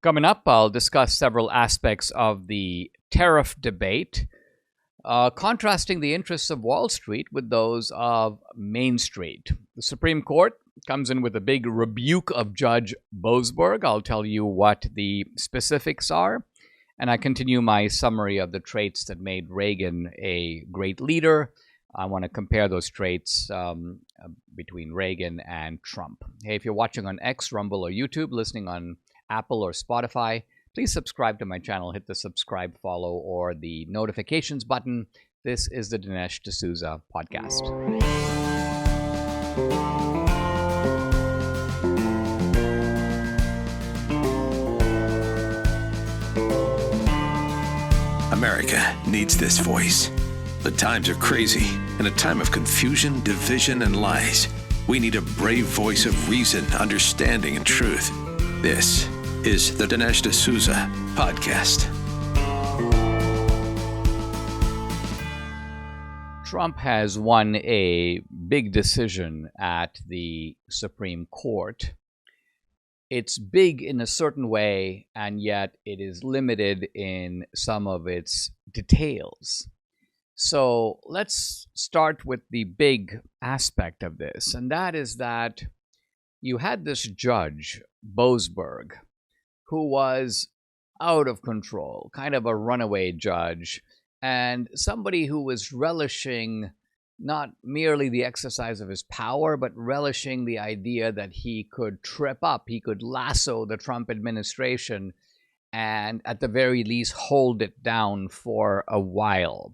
Coming up, I'll discuss several aspects of the tariff debate, contrasting the interests of Wall Street with those of Main Street. The Supreme Court comes in with a big rebuke of Judge Boasberg. I'll tell you what the specifics are. And I continue my summary of the traits that made Reagan a great leader. I want to compare those traits between Reagan and Trump. Hey, if you're watching on X, Rumble, or YouTube, listening on Apple or Spotify, please subscribe to my channel. Hit the subscribe, follow, or the notifications button. This is the Dinesh D'Souza podcast. America needs this voice. The times are crazy. In a time of confusion, division, and lies, we need a brave voice of reason, understanding, and truth. This is the Dinesh D'Souza podcast. Trump has won a big decision at the Supreme Court. It's big in a certain way, and yet it is limited in some of its details. So let's start with the big aspect of this, and that is that you had this judge, Boasberg, who was out of control, kind of a runaway judge, and somebody who was relishing not merely the exercise of his power, but relishing the idea that he could trip up, he could lasso the Trump administration, and at the very least hold it down for a while.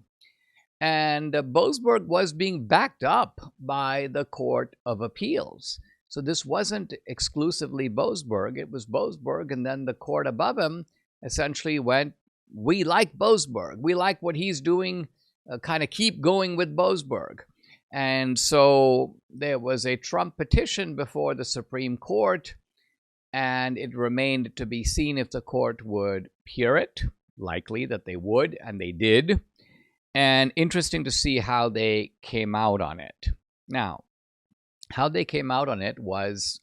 And Boasberg was being backed up by the Court of Appeals. So this wasn't exclusively Boasberg, it was Boasberg, and then the court above him essentially went, we like Boasberg, we like what he's doing, kind of keep going with Boasberg. And so there was a Trump petition before the Supreme Court, and it remained to be seen if the court would hear it. Likely that they would, and they did. And interesting to see how they came out on it. Now, how they came out on it was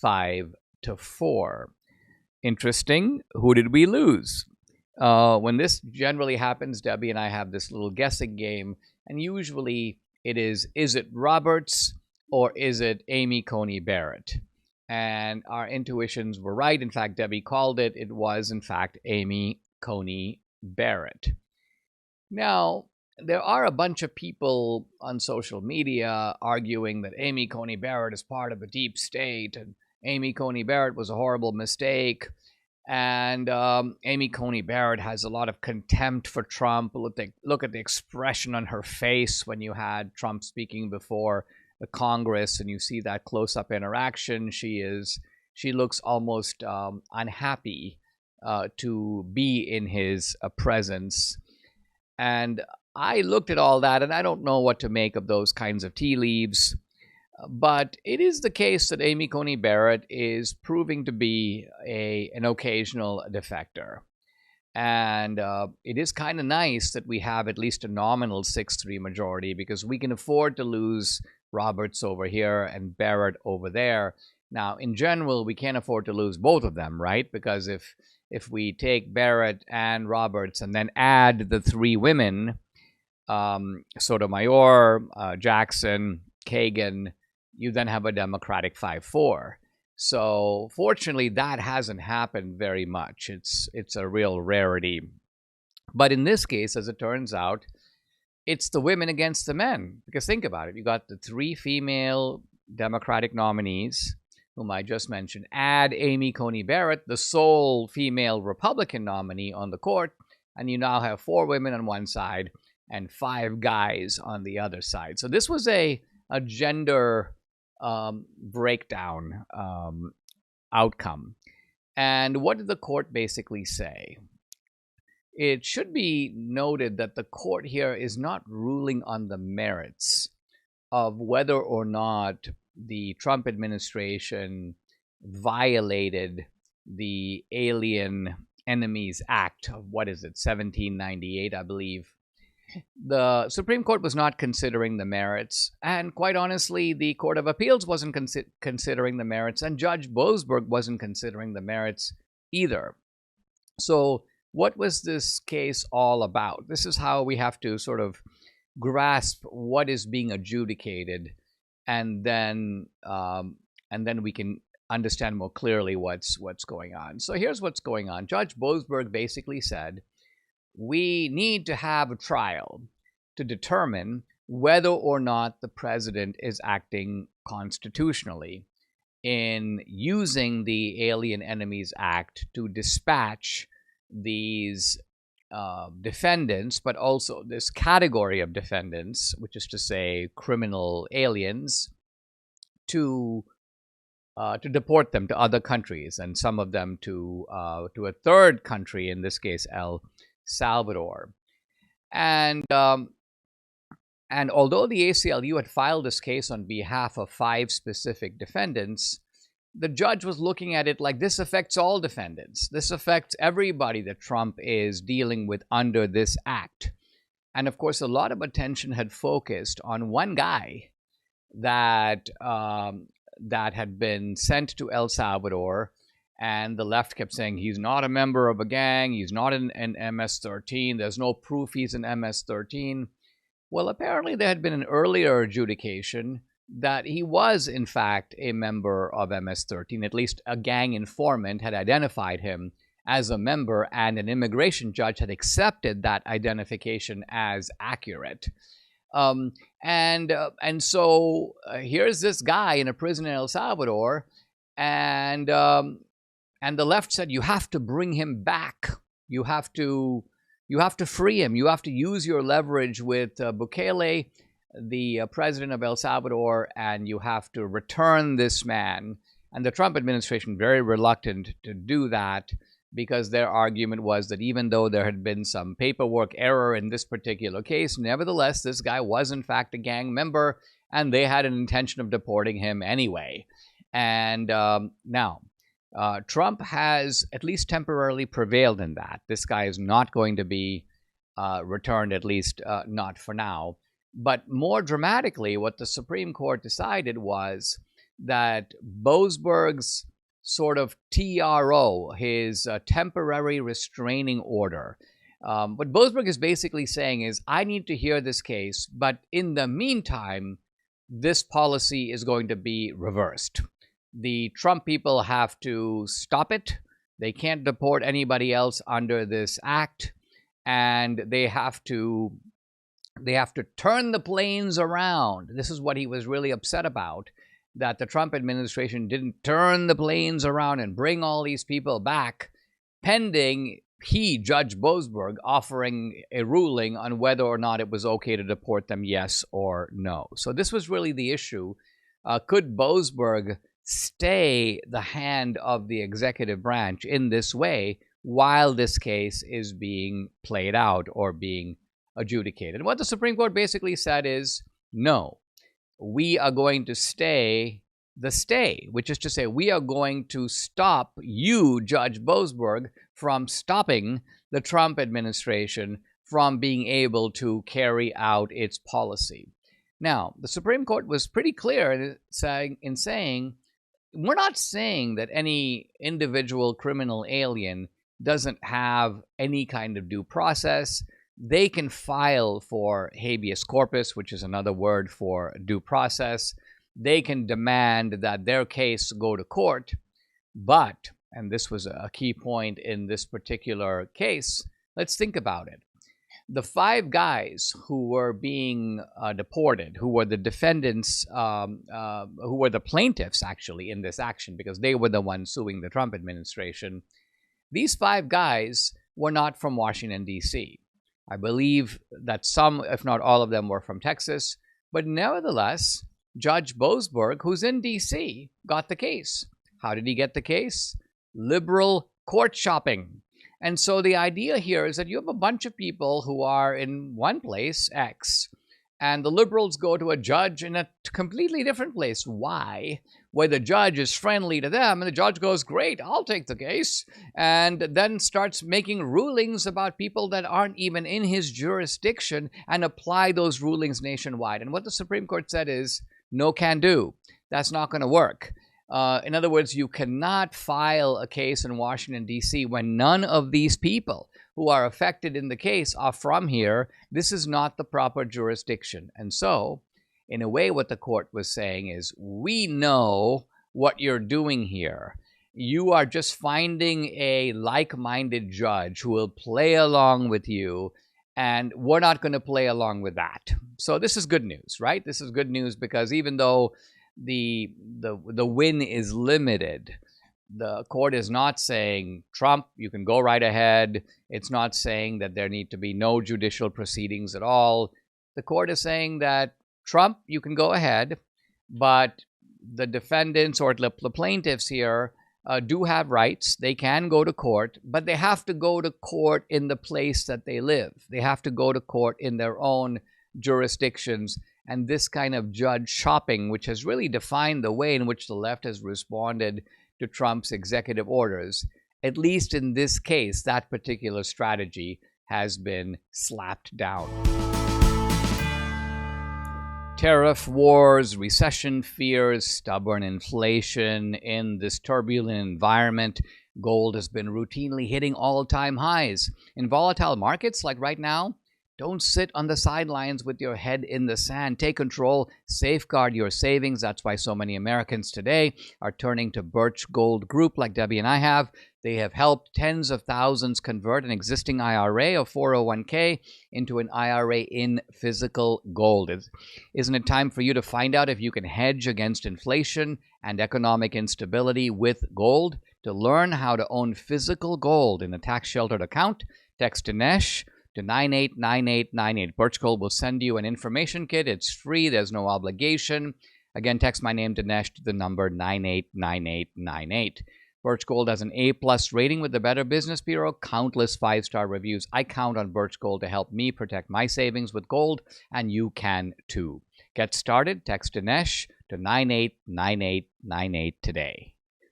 5-4. Interesting. Who did we lose? When this generally happens, Debbie and I have this little guessing game, and usually it is it Roberts or is it Amy Coney Barrett? And our intuitions were right. In fact, Debbie called it. It was, in fact, Amy Coney Barrett. Now, there are a bunch of people on social media arguing that Amy Coney Barrett is part of the deep state, and Amy Coney Barrett was a horrible mistake. And Amy Coney Barrett has a lot of contempt for Trump. Look at the expression on her face when you had Trump speaking before the Congress, and you see that close-up interaction. She looks almost unhappy to be in his presence. And I looked at all that, and I don't know what to make of those kinds of tea leaves. But it is the case that Amy Coney Barrett is proving to be an occasional defector. And it is kind of nice that we have at least a nominal 6-3 majority, because we can afford to lose Roberts over here and Barrett over there. Now, in general, we can't afford to lose both of them, right? Because if we take Barrett and Roberts and then add the three women, Sotomayor, Jackson, Kagan, you then have a Democratic 5-4. So fortunately, that hasn't happened very much. It's a real rarity. But in this case, as it turns out, it's the women against the men. Because think about it. You got the three female Democratic nominees, whom I just mentioned. Add Amy Coney Barrett, the sole female Republican nominee on the court, and you now have 4 women on one side and 5 guys on the other side. So this was a gender breakdown outcome. And what did the court basically say? It should be noted that the court here is not ruling on the merits of whether or not the Trump administration violated the Alien Enemies Act of, 1798, I believe. The Supreme Court was not considering the merits, and quite honestly, the Court of Appeals wasn't considering the merits, and Judge Boasberg wasn't considering the merits. either. So what was this case all about? This is how we have to sort of grasp what is being adjudicated, and then we can understand more clearly what's going on. So here's what's going on. Judge Boasberg basically said, we need to have a trial to determine whether or not the president is acting constitutionally in using the Alien Enemies Act to dispatch these defendants, but also this category of defendants, which is to say criminal aliens, to deport them to other countries, and some of them to a third country, in this case El Salvador. And although the ACLU had filed this case on behalf of 5 specific defendants, the judge was looking at it like, this affects all defendants. This affects everybody that Trump is dealing with under this act. And of course, a lot of attention had focused on one guy that had been sent to El Salvador, and the left kept saying he's not a member of a gang, he's not in MS-13, there's no proof he's in MS-13. Well, apparently there had been an earlier adjudication that he was, in fact, a member of MS-13. At least a gang informant had identified him as a member, and an immigration judge had accepted that identification as accurate. And so here's this guy in a prison in El Salvador, and the left said, you have to bring him back. You have to free him. You have to use your leverage with Bukele, the president of El Salvador, and you have to return this man. And the Trump administration very reluctant to do that, because their argument was that even though there had been some paperwork error in this particular case, nevertheless, this guy was in fact a gang member, and they had an intention of deporting him anyway. And now, Trump has at least temporarily prevailed in that. This guy is not going to be returned, at least not for now. But more dramatically, what the Supreme Court decided was that Boasberg's sort of TRO, his temporary restraining order, what Boasberg is basically saying is, I need to hear this case, but in the meantime, this policy is going to be reversed. The Trump people have to stop it. They can't deport anybody else under this act, and they have to turn the planes around. This is what he was really upset about, that the Trump administration didn't turn the planes around and bring all these people back, pending Judge Boasberg, offering a ruling on whether or not it was okay to deport them, yes or no. So this was really the issue. Could Boasberg stay the hand of the executive branch in this way while this case is being played out or being adjudicated? And what the Supreme Court basically said is, no, we are going to stay the stay, which is to say, we are going to stop you, Judge Boasberg, from stopping the Trump administration from being able to carry out its policy. Now, the Supreme Court was pretty clear in saying, we're not saying that any individual criminal alien doesn't have any kind of due process. They can file for habeas corpus, which is another word for due process. They can demand that their case go to court. But, and this was a key point in this particular case, let's think about it. The 5 guys who were being deported, who were the defendants, who were the plaintiffs actually in this action, because they were the ones suing the Trump administration, these 5 guys were not from Washington, D.C. I believe that some, if not all of them, were from Texas. But nevertheless, Judge Boasberg, who's in D.C., got the case. How did he get the case? Liberal court shopping. And so the idea here is that you have a bunch of people who are in one place, X, and the liberals go to a judge in a completely different place, Y, where the judge is friendly to them, and the judge goes, great, I'll take the case, and then starts making rulings about people that aren't even in his jurisdiction and apply those rulings nationwide. And what the Supreme Court said is, no can do. That's not going to work. In other words, you cannot file a case in Washington, D.C. when none of these people who are affected in the case are from here. This is not the proper jurisdiction. And so, in a way, what the court was saying is, we know what you're doing here. You are just finding a like-minded judge who will play along with you, and we're not going to play along with that. So this is good news, right? This is good news because even though the win is limited, the court is not saying, Trump, you can go right ahead. It's not saying that there need to be no judicial proceedings at all. The court is saying that, Trump, you can go ahead, but the defendants or the plaintiffs here do have rights. They can go to court, but they have to go to court in the place that they live. They have to go to court in their own jurisdictions. And this kind of judge shopping, which has really defined the way in which the left has responded to Trump's executive orders, at least in this case, that particular strategy has been slapped down. Tariff wars, recession fears, stubborn inflation. In this turbulent environment, gold has been routinely hitting all-time highs. In volatile markets like right now, don't sit on the sidelines with your head in the sand. Take control, safeguard your savings. That's why so many Americans today are turning to Birch Gold Group like Debbie and I have. They have helped tens of thousands convert an existing IRA or 401k into an IRA in physical gold. Isn't it time for you to find out if you can hedge against inflation and economic instability with gold? To learn how to own physical gold in a tax-sheltered account, text Dinesh to 989898. Birch Gold will send you an information kit. It's free. There's no obligation. Again, text my name, Dinesh, to the number 989898. Birch Gold has an A-plus rating with the Better Business Bureau, countless 5-star reviews. I count on Birch Gold to help me protect my savings with gold, and you can too. Get started. Text Dinesh to 989898 today.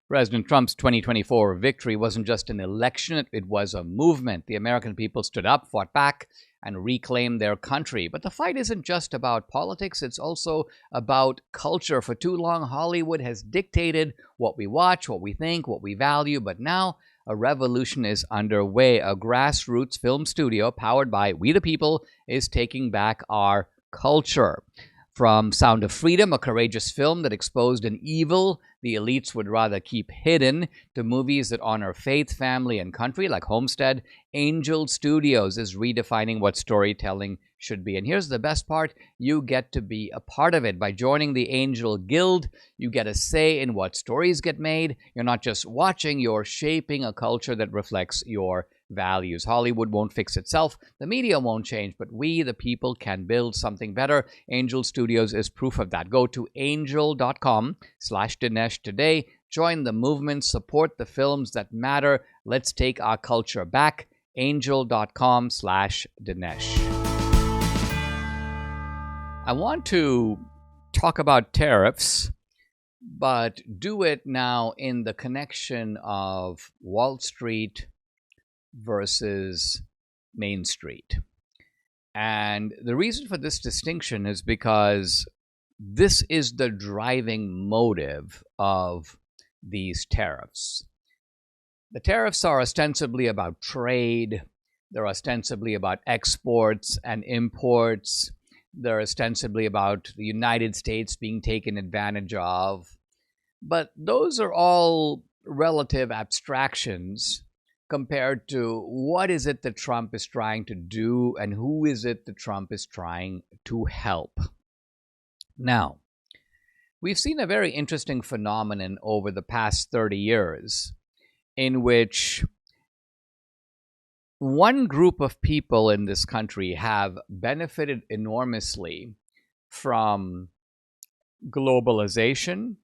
President Trump's 2024 victory wasn't just an election, it was a movement. The American people stood up, fought back, and reclaimed their country. But the fight isn't just about politics, it's also about culture. For too long, Hollywood has dictated what we watch, what we think, what we value, but now a revolution is underway. A grassroots film studio powered by We the People is taking back our culture. From Sound of Freedom, a courageous film that exposed an evil the elites would rather keep hidden, to movies that honor faith, family, and country like Homestead, Angel Studios is redefining what storytelling should be. And here's the best part. You get to be a part of it. By joining the Angel Guild, you get a say in what stories get made. You're not just watching, you're shaping a culture that reflects your values. Hollywood won't fix itself. The media won't change, but we, the people, can build something better. Angel Studios is proof of that. Go to angel.com/Dinesh today. Join the movement. Support the films that matter. Let's take our culture back. Angel.com/Dinesh. I want to talk about tariffs, but do it now in the connection of Wall Street versus Main Street. And the reason for this distinction is because this is the driving motive of these tariffs. The tariffs are ostensibly about trade. They're ostensibly about exports and imports. They're ostensibly about the United States being taken advantage of. But those are all relative abstractions compared to what is it that Trump is trying to do and who is it that Trump is trying to help. Now, we've seen a very interesting phenomenon over the past 30 years in which one group of people in this country have benefited enormously from globalization,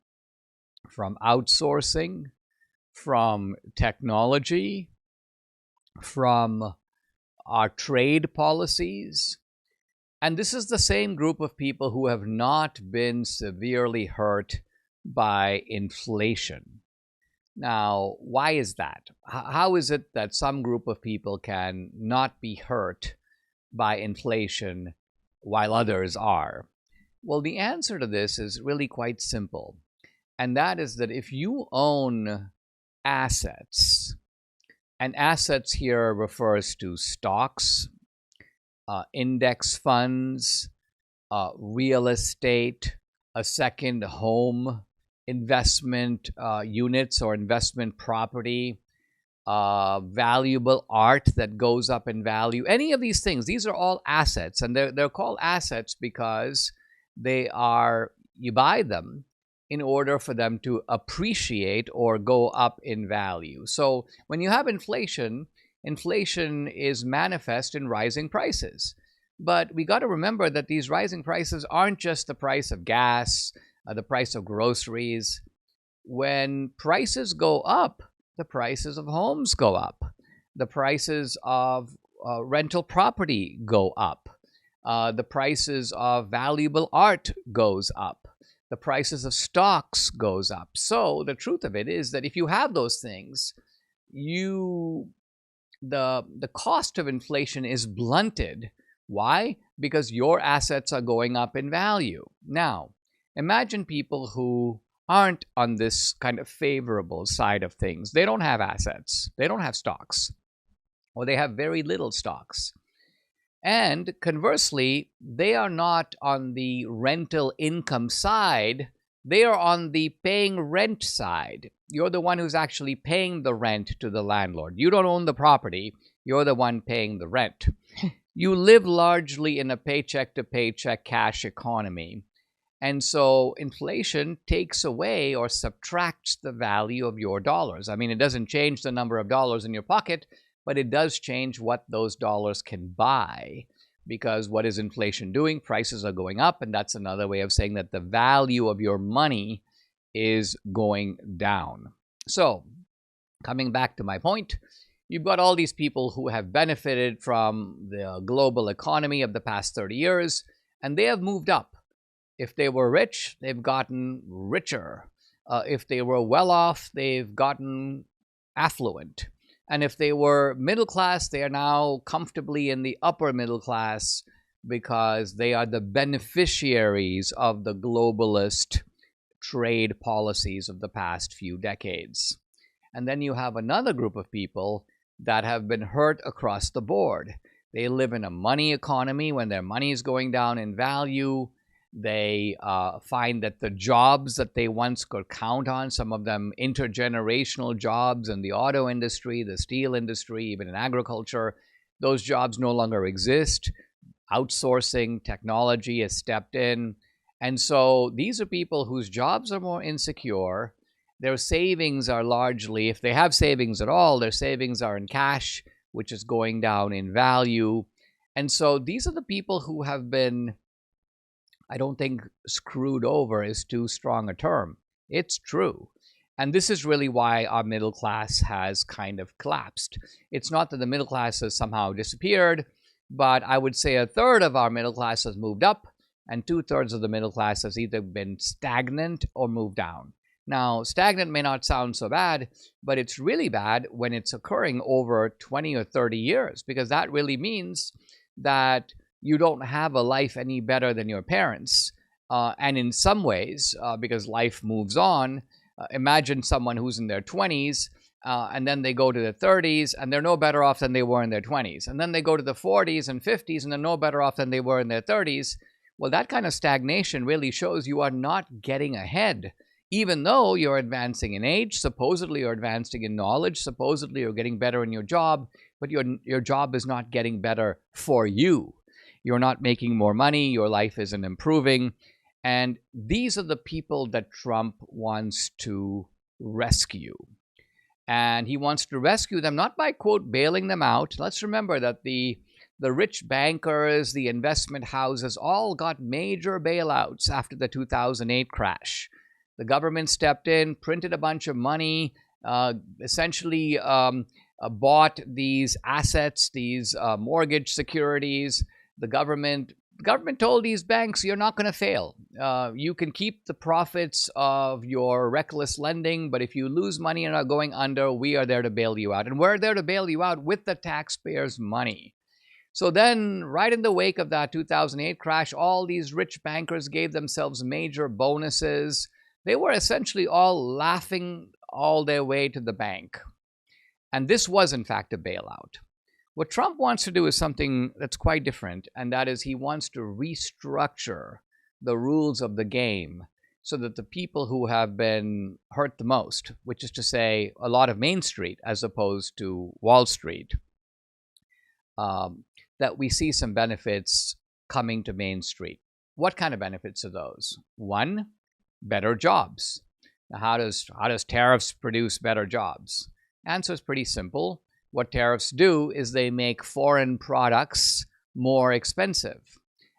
from outsourcing, from technology, from our trade policies. And this is the same group of people who have not been severely hurt by inflation. Now, why is that? How is it that some group of people can not be hurt by inflation while others are? Well, the answer to this is really quite simple. And that is that if you own assets, and assets here refers to stocks, index funds, real estate, a second home, investment units or investment property, valuable art that goes up in value, any of these things, these are all assets. And they're called assets because you buy them in order for them to appreciate or go up in value. So when you have inflation, inflation is manifest in rising prices. But we got to remember that these rising prices aren't just the price of gas, the price of groceries. When prices go up, the prices of homes go up. The prices of rental property go up. The prices of valuable art goes up. The prices of stocks goes up. So the truth of it is that if you have those things, the cost of inflation is blunted. Why? Because your assets are going up in value. Now, imagine people who aren't on this kind of favorable side of things. They don't have assets. They don't have stocks. Or they have very little stocks. And conversely, they are not on the rental income side. They are on the paying rent side. You're the one who's actually paying the rent to the landlord. You don't own the property. You're the one paying the rent. You live largely in a paycheck-to-paycheck cash economy. And so inflation takes away or subtracts the value of your dollars. I mean, it doesn't change the number of dollars in your pocket, but it does change what those dollars can buy. Because what is inflation doing? Prices are going up, and that's another way of saying that the value of your money is going down. So, coming back to my point, you've got all these people who have benefited from the global economy of the past 30 years, and they have moved up. If they were rich, they've gotten richer. If they were well off, they've gotten affluent. And if they were middle class, they are now comfortably in the upper middle class because they are the beneficiaries of the globalist trade policies of the past few decades. And then you have another group of people that have been hurt across the board. They live in a money economy. When their money is going down in value, they find that the jobs that they once could count on, some of them intergenerational jobs in the auto industry, the steel industry, even in agriculture, those jobs no longer exist. Outsourcing, technology has stepped in. And so these are people whose jobs are more insecure. Their savings are largely, if they have savings at all, their savings are in cash, which is going down in value. And so these are the people who have been, I don't think screwed over is too strong a term. It's true. And this is really why our middle class has kind of collapsed. It's not that the middle class has somehow disappeared, but I would say a third of our middle class has moved up, and 2/3 of the middle class has either been stagnant or moved down. Now, stagnant may not sound so bad, but it's really bad when it's occurring over 20 or 30 years, because that really means that you don't have a life any better than your parents. And in some ways, because life moves on, imagine someone who's in their 20s, and then they go to their 30s, and they're no better off than they were in their 20s. And then they go to the 40s and 50s, and they're no better off than they were in their 30s. Well, that kind of stagnation really shows you are not getting ahead. Even though you're advancing in age, supposedly you're advancing in knowledge, supposedly you're getting better in your job, but your job is not getting better for you. You're not making more money, your life isn't improving. And these are the people that Trump wants to rescue. And he wants to rescue them not by, quote, bailing them out. Let's remember that the rich bankers, the investment houses, all got major bailouts after the 2008 crash. The government stepped in, printed a bunch of money, essentially bought these assets, these mortgage securities. The government told these banks, you're not going to fail. You can keep the profits of your reckless lending, but if you lose money and are going under, we are there to bail you out. And we're there to bail you out with the taxpayers' money. So then, right in the wake of that 2008 crash, all these rich bankers gave themselves major bonuses. they were essentially all laughing all their way to the bank. And this was, in fact, a bailout. What Trump wants to do is something that's quite different, and that is he wants to restructure the rules of the game so that the people who have been hurt the most, which is to say a lot of Main Street as opposed to Wall Street, that we see some benefits coming to Main Street. What kind of benefits are those? One, better jobs. Now, how does tariffs produce better jobs? Answer is pretty simple. What tariffs do is they make foreign products more expensive.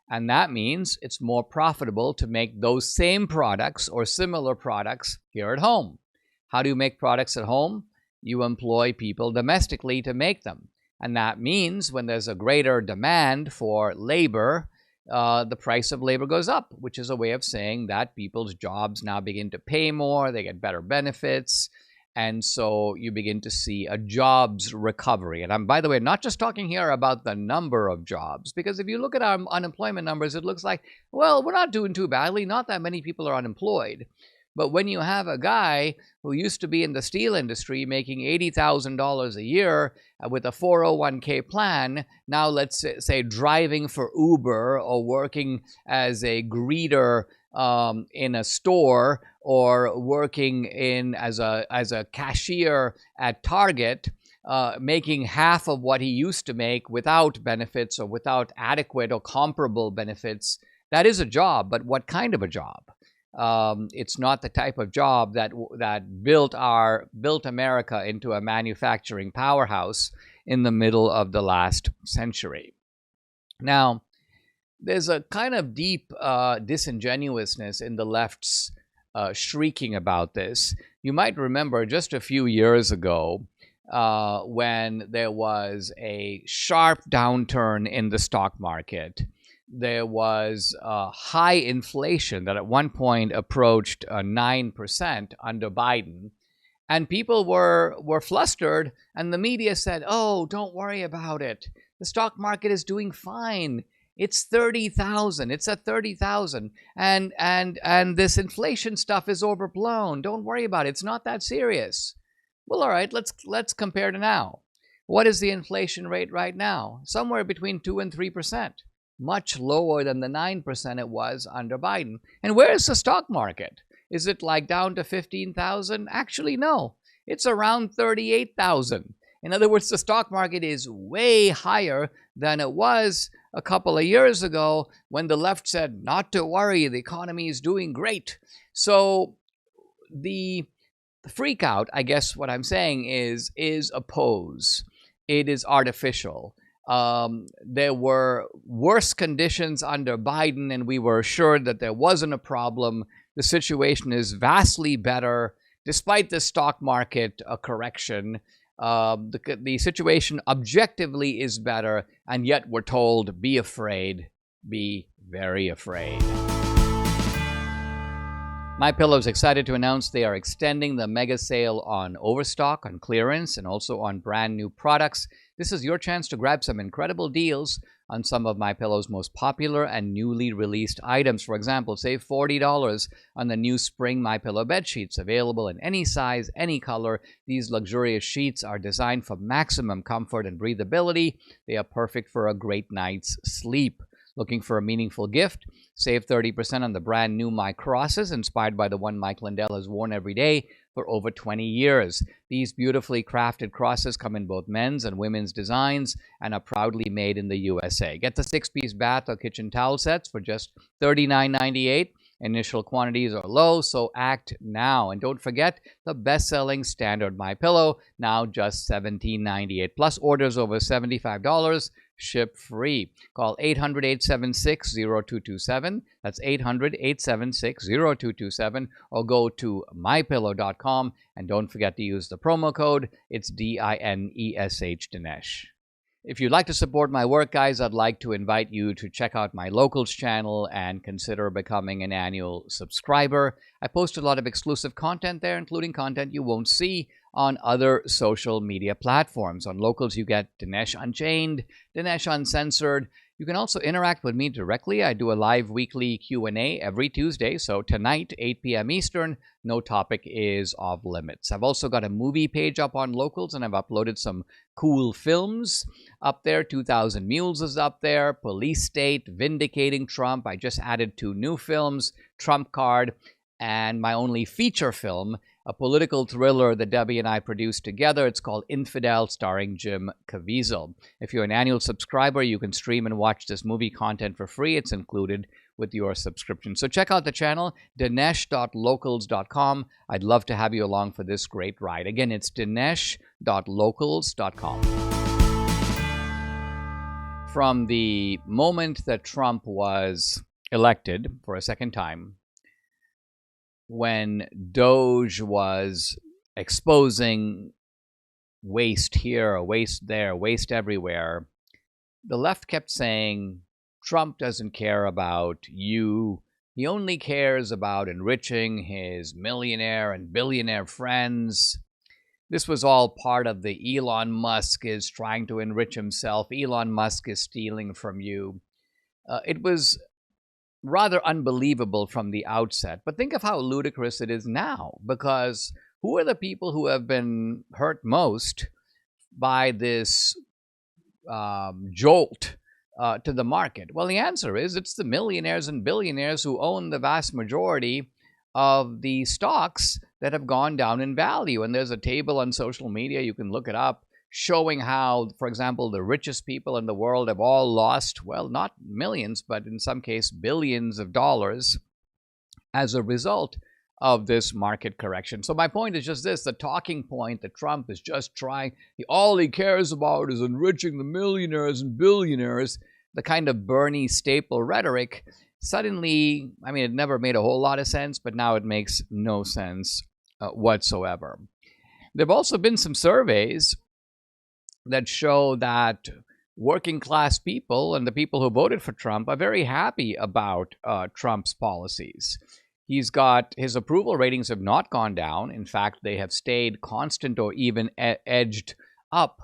And that means it's more profitable to make those same products or similar products here at home. How do you make products at home? You employ people domestically to make them. And that means when there's a greater demand for labor, the price of labor goes up, which is a way of saying that people's jobs now begin to pay more, they get better benefits, and so you begin to see a jobs recovery. And I'm, by the way, not just talking here about the number of jobs, because if you look at our unemployment numbers, it looks like, well, we're not doing too badly. Not that many people are unemployed. But when you have a guy who used to be in the steel industry making $80,000 a year with a 401k plan, now let's say driving for Uber or working as a greeter in a store or working as a cashier at Target, making half of what he used to make without benefits or without adequate or comparable benefits, that is a job. But what kind of a job? It's not the type of job that built America into a manufacturing powerhouse in the middle of the last century. Now, there's a kind of deep disingenuousness in the left's shrieking about this. You might remember just a few years ago when there was a sharp downturn in the stock market. There was high inflation that at one point approached 9% under Biden. And people were flustered, and the media said, oh, don't worry about it. The stock market is doing fine. It's 30,000. It's at 30,000. And this inflation stuff is overblown. Don't worry about it. It's not that serious. Well, all right, let's compare to now. What is the inflation rate right now? Somewhere between 2 and 3%. Much lower than the 9% it was under Biden. And where is the stock market? Is it like down to 15,000? Actually, no. It's around 38,000. In other words, the stock market is way higher than it was a couple of years ago when the left said, not to worry, the economy is doing great. So the freak out, I guess what I'm saying is a pose. It is artificial. There were worse conditions under Biden, and we were assured that there wasn't a problem. The situation is vastly better, despite the stock market correction. The situation objectively is better, and yet we're told, be afraid, be very afraid. MyPillow is excited to announce they are extending the mega sale on overstock, on clearance, and also on brand new products. This is your chance to grab some incredible deals on some of MyPillow's most popular and newly released items. For example, save $40 on the new spring MyPillow bed sheets, available in any size, any color. These luxurious sheets are designed for maximum comfort and breathability. They are perfect for a great night's sleep. Looking for a meaningful gift? Save 30% on the brand new My Crosses, inspired by the one Mike Lindell has worn every day for over 20 years. These beautifully crafted crosses come in both men's and women's designs and are proudly made in the USA. Get the 6-piece bath or kitchen towel sets for just $39.98. Initial quantities are low, so act now. And don't forget the best-selling standard MyPillow, now just $17.98. Plus orders over $75, ship free. Call 800-876-0227. That's 800-876-0227. Or go to mypillow.com. And don't forget to use the promo code. It's DINESH, Dinesh. If you'd like to support my work, guys, I'd like to invite you to check out my Locals channel and consider becoming an annual subscriber. I post a lot of exclusive content there, including content you won't see on other social media platforms. On Locals, you get Dinesh Unchained, Dinesh Uncensored. You can also interact with me directly. I do a live weekly Q&A every Tuesday. So tonight, 8 p.m. Eastern, no topic is off limits. I've also got a movie page up on Locals, and I've uploaded some cool films up there. 2,000 Mules is up there. Police State, Vindicating Trump. I just added 2 new films, Trump Card, and my only feature film, a political thriller that Debbie and I produced together. It's called Infidel, starring Jim Caviezel. If you're an annual subscriber, you can stream and watch this movie content for free. It's included with your subscription. So check out the channel, dinesh.locals.com. I'd love to have you along for this great ride. Again, it's dinesh.locals.com. From the moment that Trump was elected for a second time, when Doge was exposing waste here, waste there, waste everywhere, the left kept saying, Trump doesn't care about you. He only cares about enriching his millionaire and billionaire friends. This was all part of the Elon Musk is trying to enrich himself. Elon Musk is stealing from you. It was rather unbelievable from the outset. But think of how ludicrous it is now, because who are the people who have been hurt most by this jolt to the market? Well, the answer is it's the millionaires and billionaires who own the vast majority of the stocks that have gone down in value. And there's a table on social media, you can look it up, showing how, for example, the richest people in the world have all lost, well, not millions, but in some case, billions of dollars as a result of this market correction. So my point is just this, the talking point that Trump is just trying, all he cares about is enriching the millionaires and billionaires, the kind of Bernie staple rhetoric, suddenly, I mean, it never made a whole lot of sense, but now it makes no sense whatsoever. There have also been some surveys that show that working class people and the people who voted for Trump are very happy about Trump's policies. He's got, his approval ratings have not gone down. In fact, they have stayed constant or even edged up.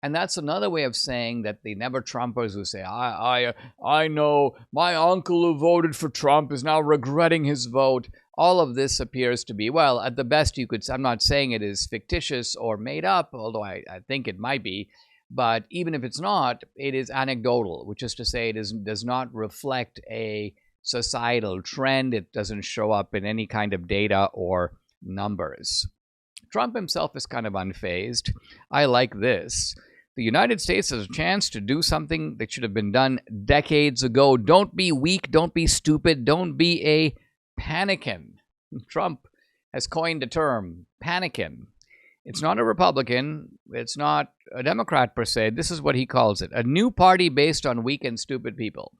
And that's another way of saying that the never Trumpers who say, I know my uncle who voted for Trump is now regretting his vote. All of this appears to be, well, at the best you could, I'm not saying it is fictitious or made up, although I think it might be, but even if it's not, it is anecdotal, which is to say it does not reflect a societal trend. It doesn't show up in any kind of data or numbers. Trump himself is kind of unfazed. I like this. The United States has a chance to do something that should have been done decades ago. Don't be weak, don't be stupid, don't be a panikin. Trump has coined the term, panikin. It's not a Republican. It's not a Democrat per se. This is what he calls it, a new party based on weak and stupid people.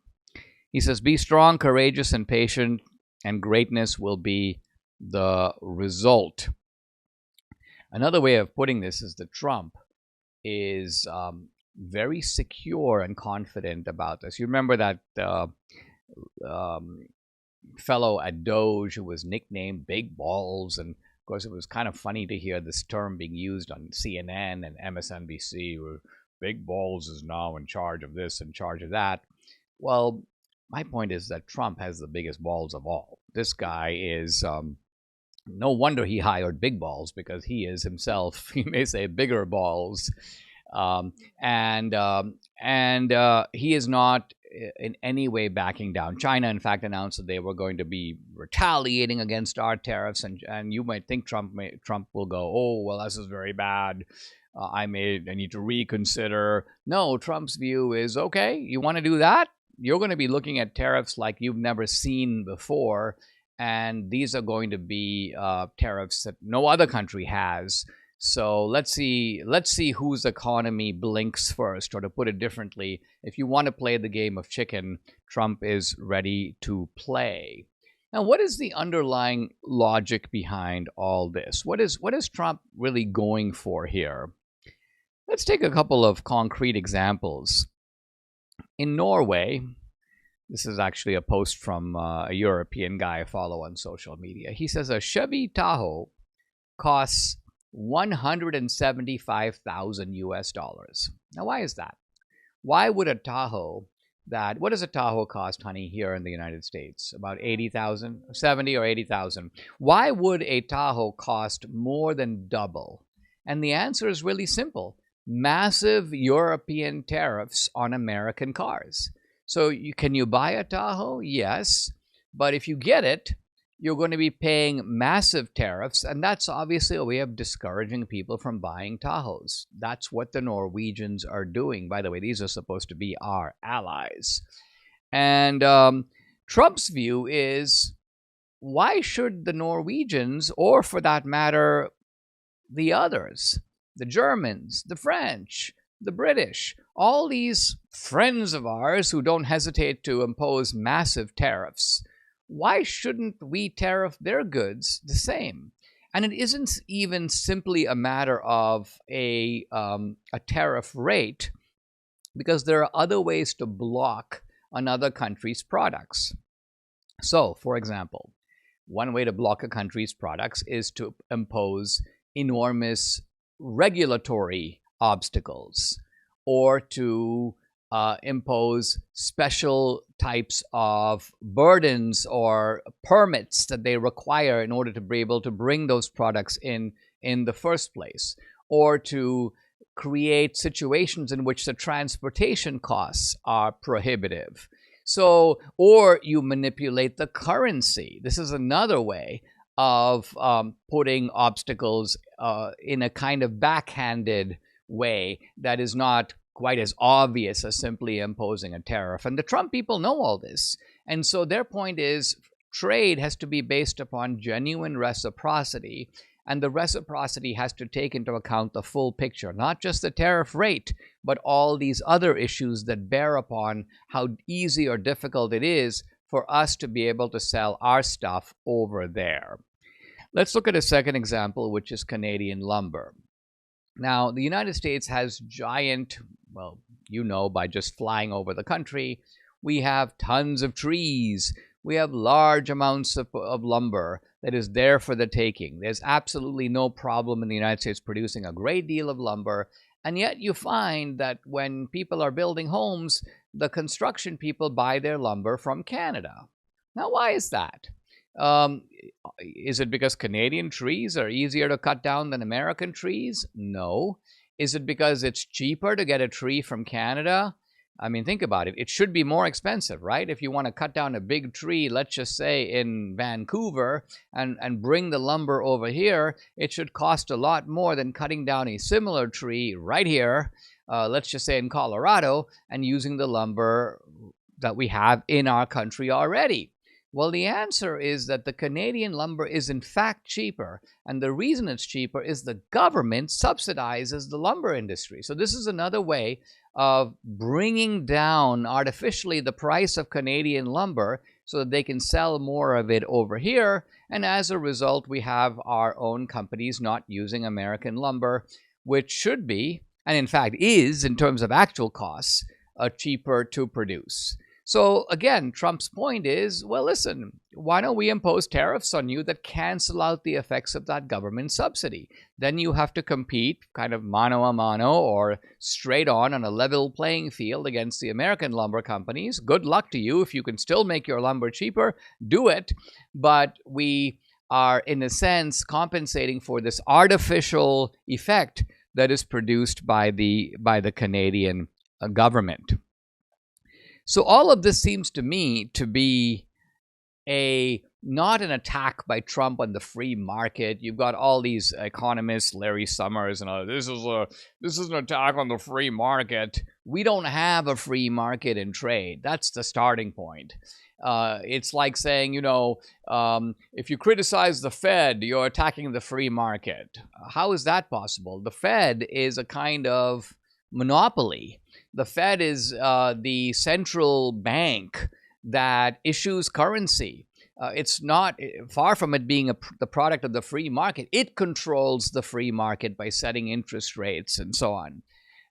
He says, be strong, courageous, and patient, and greatness will be the result. Another way of putting this is that Trump is very secure and confident about this. You remember that fellow at Doge who was nicknamed Big Balls, and of course it was kind of funny to hear this term being used on CNN and MSNBC, where Big Balls is now in charge of this, in charge of that. Well, my point is that Trump has the biggest balls of all. This guy is, no wonder he hired Big Balls, because he is himself, you may say, bigger balls. He is not in any way backing down. China, in fact, announced that they were going to be retaliating against our tariffs, and you might think Trump will go, oh, well, this is very bad. I need to reconsider. No, Trump's view is, okay, you want to do that? You're going to be looking at tariffs like you've never seen before, and these are going to be tariffs that no other country has. So let's see whose economy blinks first, or to put it differently, if you want to play the game of chicken, Trump is ready to play. Now, what is the underlying logic behind all this? What is Trump really going for here? Let's take a couple of concrete examples. In Norway, this is actually a post from a European guy I follow on social media. He says a Chevy Tahoe costs $175,000 US dollars. Now, why is that? Why would a Tahoe what does a Tahoe cost, honey, here in the United States? About 80,000, 70 or 80,000. Why would a Tahoe cost more than double? And the answer is really simple. Massive European tariffs on American cars. So can you buy a Tahoe? Yes. But if you get it, you're going to be paying massive tariffs, and that's obviously a way of discouraging people from buying Tahoes. That's what the Norwegians are doing. By the way, these are supposed to be our allies. And Trump's view is, why should the Norwegians, or for that matter, the others, the Germans, the French, the British, all these friends of ours who don't hesitate to impose massive tariffs, why shouldn't we tariff their goods the same? And it isn't even simply a matter of a tariff rate, because there are other ways to block another country's products. So, for example, one way to block a country's products is to impose enormous regulatory obstacles, or to impose special types of burdens or permits that they require in order to be able to bring those products in the first place, or to create situations in which the transportation costs are prohibitive. So, or you manipulate the currency. This is another way of putting obstacles in a kind of backhanded way that is not quite as obvious as simply imposing a tariff. And the Trump people know all this. And so their point is, trade has to be based upon genuine reciprocity, and the reciprocity has to take into account the full picture, not just the tariff rate, but all these other issues that bear upon how easy or difficult it is for us to be able to sell our stuff over there. Let's look at a second example, which is Canadian lumber. Now, the United States has giant, well, you know, by just flying over the country, we have tons of trees. We have large amounts of lumber that is there for the taking. There's absolutely no problem in the United States producing a great deal of lumber. And yet you find that when people are building homes, the construction people buy their lumber from Canada. Now, why is that? Is it because Canadian trees are easier to cut down than American trees? No. Is it because it's cheaper to get a tree from Canada? I mean, think about it. It should be more expensive, right? If you want to cut down a big tree, let's just say in Vancouver, and bring the lumber over here, it should cost a lot more than cutting down a similar tree right here, let's just say in Colorado, and using the lumber that we have in our country already. Well, the answer is that the Canadian lumber is in fact cheaper, and the reason it's cheaper is the government subsidizes the lumber industry. So this is another way of bringing down artificially the price of Canadian lumber so that they can sell more of it over here, and as a result we have our own companies not using American lumber, which should be, and in fact is in terms of actual costs, cheaper to produce. So again, Trump's point is, well, listen, why don't we impose tariffs on you that cancel out the effects of that government subsidy? Then you have to compete kind of mano a mano or straight on a level playing field against the American lumber companies. Good luck to you. If you can still make your lumber cheaper, do it. But we are, in a sense, compensating for this artificial effect that is produced by the Canadian government. So all of this seems to me to be not an attack by Trump on the free market. You've got all these economists, Larry Summers, and this is an attack on the free market. We don't have a free market in trade. That's the starting point. It's like saying, if you criticize the Fed, you're attacking the free market. How is that possible? The Fed is a kind of monopoly. The Fed is the central bank that issues currency. It's not far from it being the product of the free market. It controls the free market by setting interest rates and so on.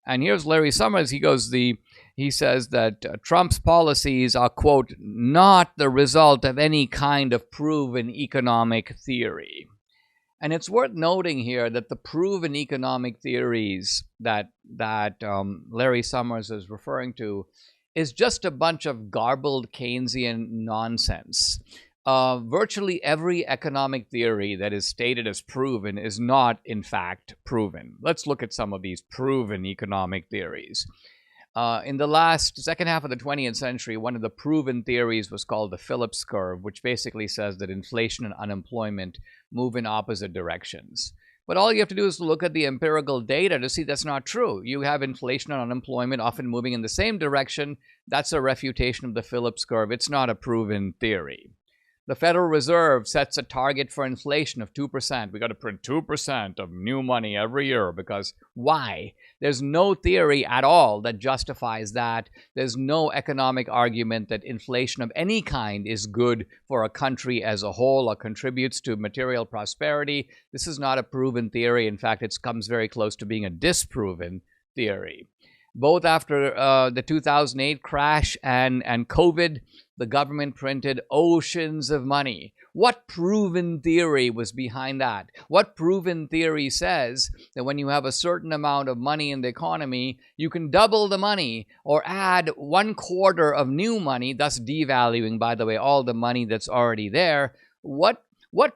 And here's Larry Summers. He says that Trump's policies are, quote, not the result of any kind of proven economic theory. And it's worth noting here that the proven economic theories that Larry Summers is referring to is just a bunch of garbled Keynesian nonsense. Virtually every economic theory that is stated as proven is not, in fact, proven. Let's look at some of these proven economic theories. In the second half of the 20th century, one of the proven theories was called the Phillips curve, which basically says that inflation and unemployment move in opposite directions. But all you have to do is look at the empirical data to see that's not true. You have inflation and unemployment often moving in the same direction. That's a refutation of the Phillips curve. It's not a proven theory. The Federal Reserve sets a target for inflation of 2%. We got to print 2% of new money every year because why? There's no theory at all that justifies that. There's no economic argument that inflation of any kind is good for a country as a whole or contributes to material prosperity. This is not a proven theory. In fact, it comes very close to being a disproven theory. Both after the 2008 crash and COVID, the government printed oceans of money. What proven theory was behind that? What proven theory says that when you have a certain amount of money in the economy, you can double the money or add 1/4 of new money, thus devaluing, by the way, all the money that's already there? What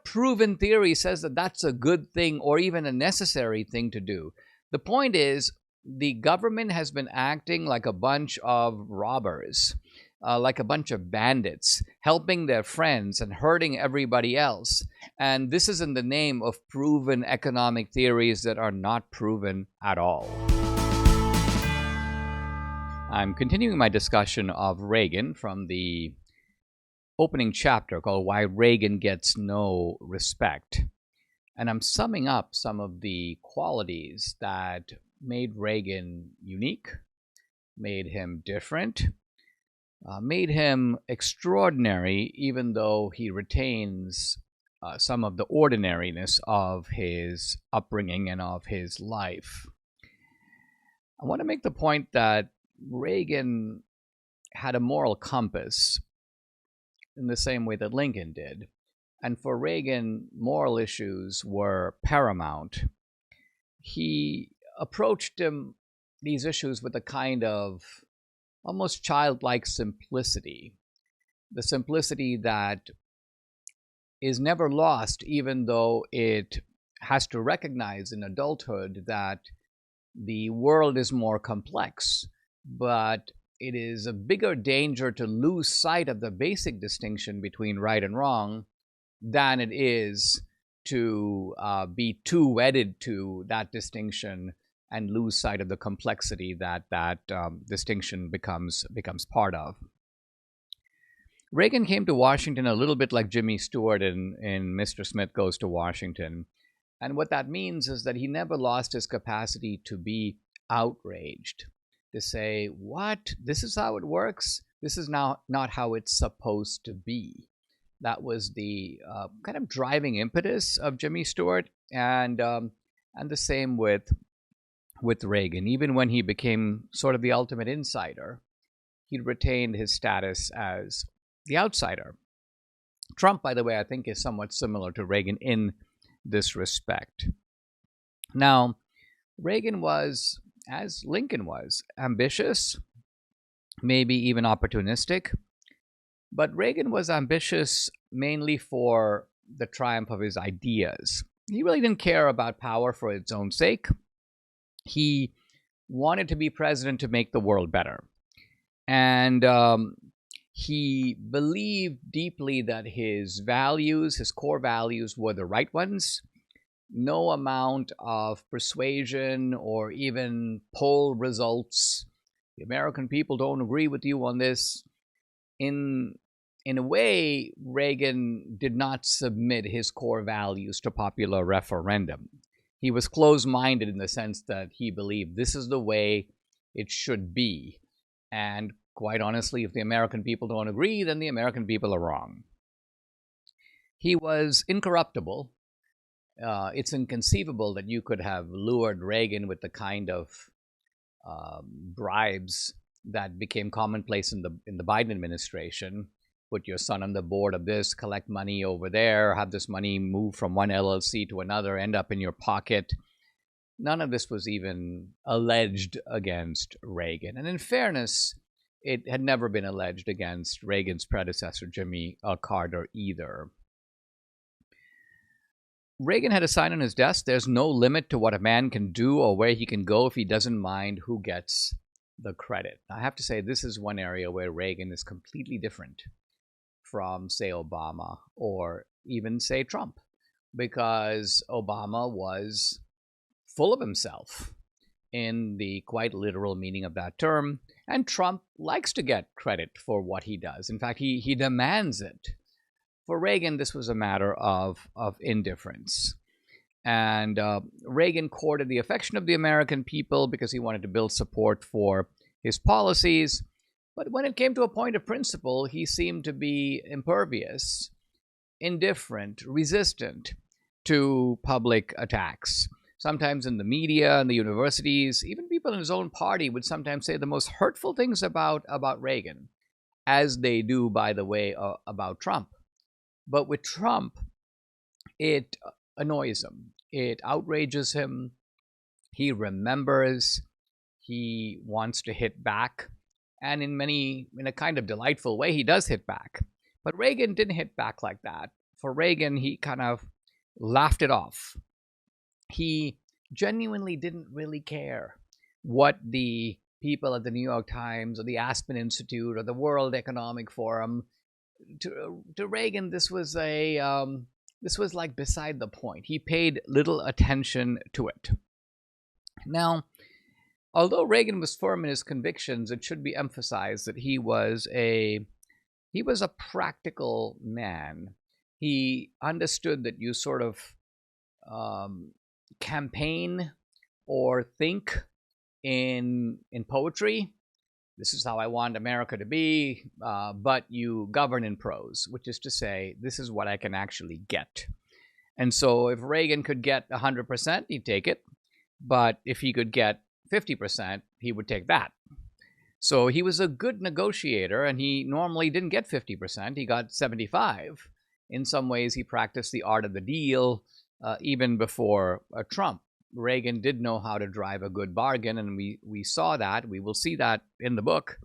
proven theory says that that's a good thing or even a necessary thing to do? The point is, the government has been acting like a bunch of robbers, like a bunch of bandits, helping their friends and hurting everybody else. And this is in the name of proven economic theories that are not proven at all. I'm continuing my discussion of Reagan from the opening chapter called Why Reagan Gets No Respect. And I'm summing up some of the qualities that made Reagan unique, made him different, made him extraordinary, even though he retains some of the ordinariness of his upbringing and of his life. I want to make the point that Reagan had a moral compass in the same way that Lincoln did. And for Reagan, moral issues were paramount. He approached these issues with a kind of almost childlike simplicity, the simplicity that is never lost, even though it has to recognize in adulthood that the world is more complex. But it is a bigger danger to lose sight of the basic distinction between right and wrong than it is to be too wedded to that distinction and lose sight of the complexity that distinction becomes part of. Reagan came to Washington a little bit like Jimmy Stewart in Mr. Smith Goes to Washington. And what that means is that he never lost his capacity to be outraged, to say, what? This is how it works? This is now not how it's supposed to be. That was the kind of driving impetus of Jimmy Stewart, and the same with Reagan. Even when he became sort of the ultimate insider, he retained his status as the outsider. Trump, by the way, I think is somewhat similar to Reagan in this respect. Now, Reagan was, as Lincoln was, ambitious, maybe even opportunistic, but Reagan was ambitious mainly for the triumph of his ideas. He really didn't care about power for its own sake. He wanted to be president to make the world better. And he believed deeply that his values, his core values, were the right ones. No amount of persuasion or even poll results, the American people don't agree with you on this. In a way, Reagan did not submit his core values to popular referendum. He was closed-minded in the sense that he believed this is the way it should be. And quite honestly, if the American people don't agree, then the American people are wrong. He was incorruptible. It's inconceivable that you could have lured Reagan with the kind of bribes that became commonplace in the Biden administration. put your son on the board of this, collect money over there, have this money move from one LLC to another, end up in your pocket. None of this was even alleged against Reagan. And in fairness, it had never been alleged against Reagan's predecessor, Jimmy Carter, either. Reagan had a sign on his desk: there's no limit to what a man can do or where he can go if he doesn't mind who gets the credit. I have to say, this is one area where Reagan is completely different from, say, Obama or even, say, Trump, because Obama was full of himself in the quite literal meaning of that term, and Trump likes to get credit for what he does. In fact, he demands it. For Reagan, this was a matter of indifference. And Reagan courted the affection of the American people because he wanted to build support for his policies. But when it came to a point of principle, he seemed to be impervious, indifferent, resistant to public attacks. Sometimes in the media and the universities, even people in his own party would sometimes say the most hurtful things about Reagan, as they do, by the way, about Trump. But with Trump, it annoys him. It outrages him. He remembers. He wants to hit back. And in a kind of delightful way, he does hit back. But Reagan didn't hit back like that. For Reagan, he kind of laughed it off. He genuinely didn't really care what the people at the New York Times or the Aspen Institute or the World Economic Forum, to Reagan, this was like beside the point. He paid little attention to it. Now, although Reagan was firm in his convictions, it should be emphasized that he was a practical man. He understood that you sort of campaign or think in poetry. This is how I want America to be, but you govern in prose, which is to say, this is what I can actually get. And so if Reagan could get 100%, he'd take it. But if he could get 50%, he would take that. So he was a good negotiator, and he normally didn't get 50%. He got 75%. In some ways, he practiced the art of the deal even before Trump. Reagan did know how to drive a good bargain, and we saw that. We will see that in the book,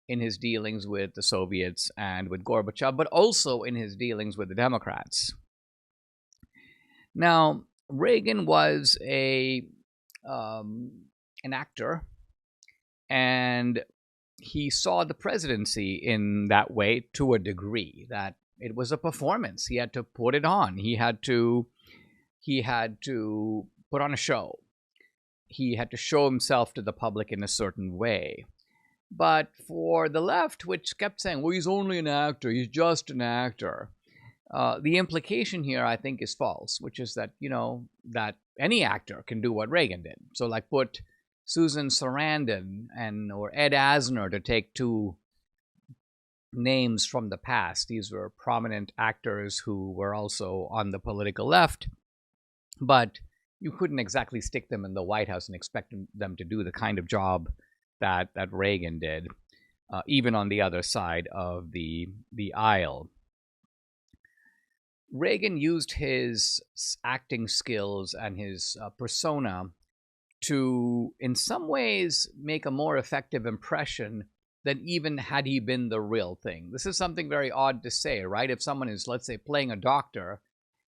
in his dealings with the Soviets and with Gorbachev, but also in his dealings with the Democrats. Now, Reagan was an actor, and he saw the presidency in that way to a degree, that it was a performance. He had to put it on. He had to put on a show. He had to show himself to the public in a certain way. But for the left, which kept saying, well, he's only an actor, he's just an actor, the implication here, I think, is false, which is that, that any actor can do what Reagan did. So like put Susan Sarandon or Ed Asner, to take two names from the past. These were prominent actors who were also on the political left, but you couldn't exactly stick them in the White House and expect them to do the kind of job that Reagan did, even on the other side of the aisle. Reagan used his acting skills and his persona to, in some ways, make a more effective impression than even had he been the real thing. This is something very odd to say, right? If someone is, let's say, playing a doctor,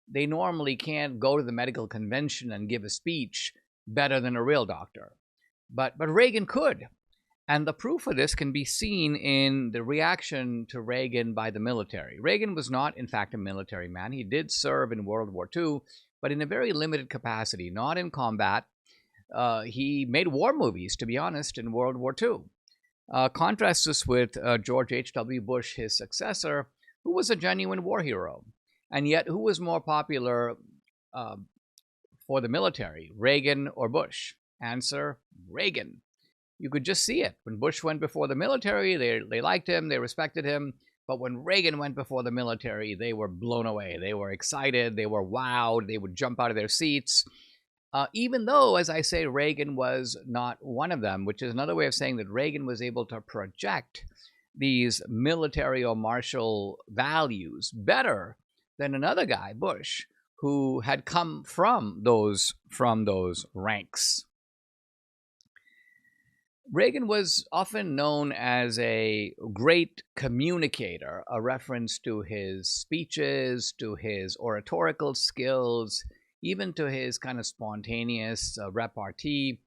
they normally can't go to the medical convention and give a speech better than a real doctor. But Reagan could. And the proof of this can be seen in the reaction to Reagan by the military. Reagan was not, in fact, a military man. He did serve in World War II, but in a very limited capacity, not in combat. He made war movies, to be honest, in World War II. Contrast this with George H.W. Bush, his successor, who was a genuine war hero. And yet, who was more popular for the military, Reagan or Bush? Answer, Reagan. You could just see it. When Bush went before the military, they liked him, they respected him. But when Reagan went before the military, they were blown away. They were excited, they were wowed, they would jump out of their seats. Even though, as I say, Reagan was not one of them, which is another way of saying that Reagan was able to project these military or martial values better than another guy, Bush, who had come from those ranks. Reagan was often known as a great communicator, a reference to his speeches, to his oratorical skills, even to his kind of spontaneous repartee.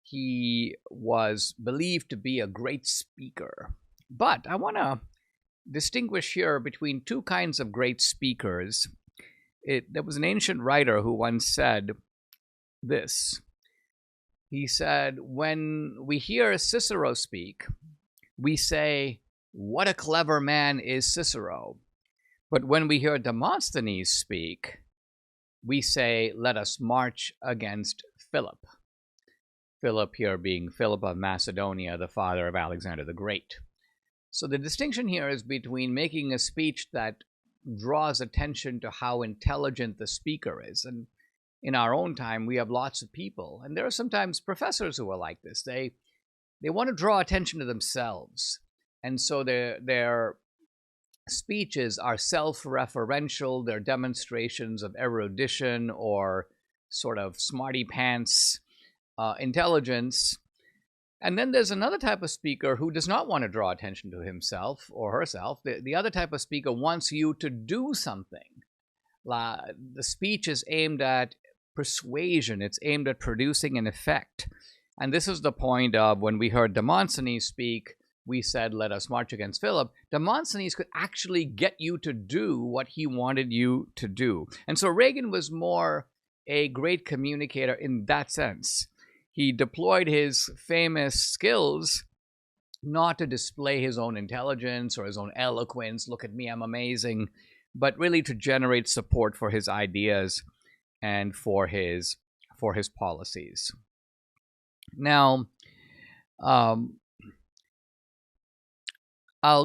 He was believed to be a great speaker. But I want to distinguish here between two kinds of great speakers. There was an ancient writer who once said this. He said, when we hear Cicero speak, we say, "What a clever man is Cicero." But when we hear Demosthenes speak, we say, "Let us march against Philip." Philip here being Philip of Macedonia, the father of Alexander the Great. So the distinction here is between making a speech that draws attention to how intelligent the speaker is. And in our own time, we have lots of people, and there are sometimes professors who are like this. They want to draw attention to themselves, and so their speeches are self-referential. They're demonstrations of erudition or sort of smarty pants intelligence. And then there's another type of speaker who does not want to draw attention to himself or herself. The other type of speaker wants you to do something. The speech is aimed at persuasion. It's aimed at producing an effect. And this is the point of when we heard Demosthenes speak, we said, "Let us march against Philip." Demosthenes could actually get you to do what he wanted you to do. And so Reagan was more a great communicator in that sense. He deployed his famous skills not to display his own intelligence or his own eloquence, "Look at me, I'm amazing," but really to generate support for his ideas and for his policies. Now, I'll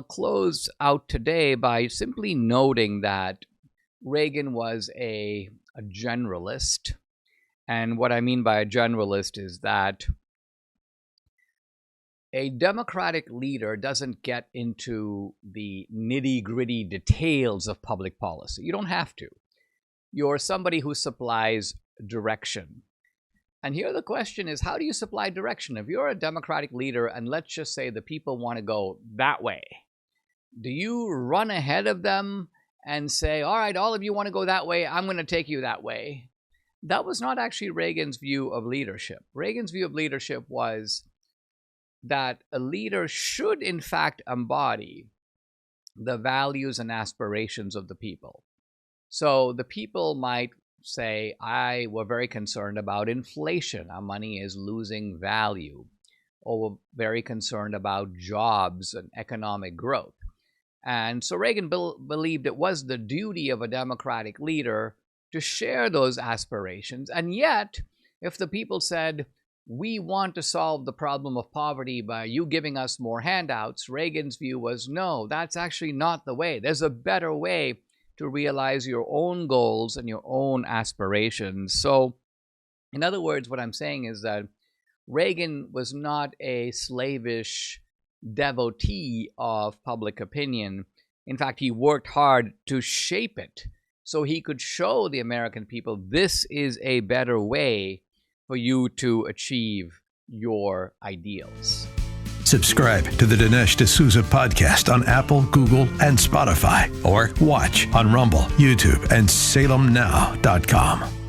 close out today by simply noting that Reagan was a generalist. And what I mean by a generalist is that a democratic leader doesn't get into the nitty-gritty details of public policy. You don't have to. You're somebody who supplies direction. And here the question is, how do you supply direction? If you're a democratic leader and let's just say the people want to go that way, do you run ahead of them and say, "All right, all of you want to go that way, I'm going to take you that way"? That was not actually Reagan's view of leadership. Reagan's view of leadership was that a leader should, in fact, embody the values and aspirations of the people. So the people might say, we're very concerned about inflation. Our money is losing value. Or we're very concerned about jobs and economic growth. And so Reagan believed it was the duty of a democratic leader to share those aspirations. And yet, if the people said, "We want to solve the problem of poverty by you giving us more handouts," Reagan's view was, no, that's actually not the way. There's a better way to realize your own goals and your own aspirations. So, in other words, what I'm saying is that Reagan was not a slavish devotee of public opinion. In fact, he worked hard to shape it so he could show the American people this is a better way for you to achieve your ideals. Subscribe to the Dinesh D'Souza podcast on Apple, Google, and Spotify, or watch on Rumble, YouTube, and SalemNow.com.